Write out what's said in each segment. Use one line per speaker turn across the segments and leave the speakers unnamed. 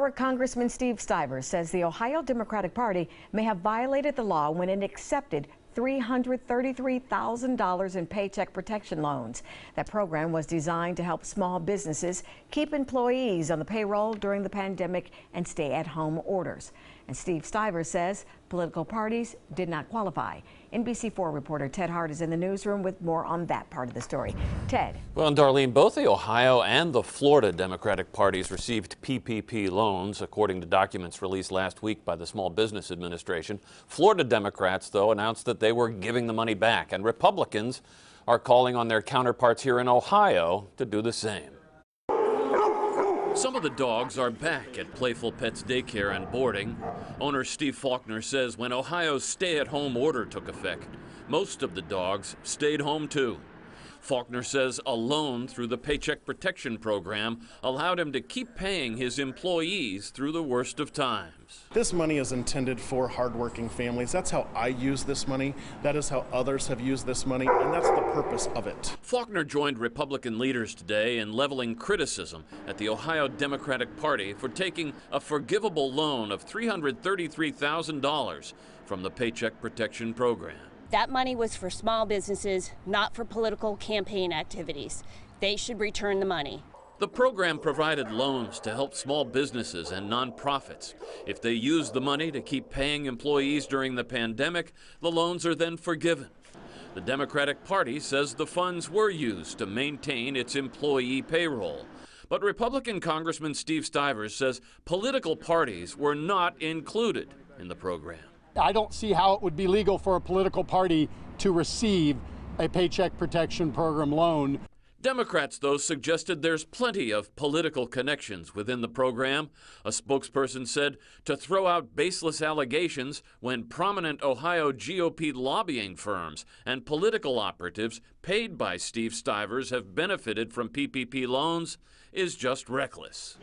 Former Congressman Steve Stivers says the Ohio Democratic Party may have violated the law when it accepted $333,000 in paycheck protection loans. That program was designed to help small businesses keep employees on the payroll during the pandemic and stay-at-home orders. And Steve Stivers says political parties did not qualify. NBC4 reporter Ted Hart is in the newsroom with more on that part of the story. Ted.
Well, and Darlene, both the Ohio and the Florida Democratic parties received PPP loans, according to documents released last week by the Small Business Administration. Florida Democrats, though, announced that they were giving the money back, and Republicans are calling on their counterparts here in Ohio to do the same. Some of the dogs are back at Playful Pets Daycare and Boarding. Owner Steve Faulkner says when Ohio's stay-at-home order took effect, most of the dogs stayed home too. Faulkner says a loan through the Paycheck Protection Program allowed him to keep paying his employees through the worst of times.
This money is intended for hardworking families. That's how I use this money. That is how others have used this money, and that's the purpose of it.
Faulkner joined Republican leaders today in leveling criticism at the Ohio Democratic Party for taking a forgivable loan of $333,000 from the Paycheck Protection Program.
That money was for small businesses, not for political campaign activities. They should return the money.
The program provided loans to help small businesses and nonprofits. If they used the money to keep paying employees during the pandemic, the loans are then forgiven. The Democratic Party says the funds were used to maintain its employee payroll. But Republican Congressman Steve Stivers says political parties were not included in the program.
I don't see how it would be legal for a political party to receive a Paycheck Protection Program loan.
Democrats, though, suggested there's plenty of political connections within the program. A spokesperson said to throw out baseless allegations when prominent Ohio GOP lobbying firms and political operatives paid by Steve Stivers have benefited from PPP loans is just reckless.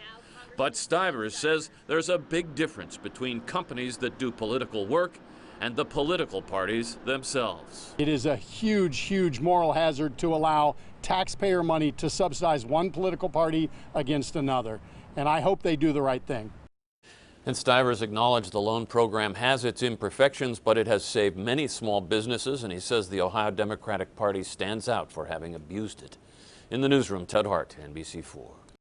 But Stivers says there's a big difference between companies that do political work and the political parties themselves.
It is a huge, huge moral hazard to allow taxpayer money to subsidize one political party against another. And I hope they do the right thing.
And Stivers acknowledged the loan program has its imperfections, but it has saved many small businesses, and he says the Ohio Democratic Party stands out for having abused it. In the newsroom, Ted Hart, NBC4.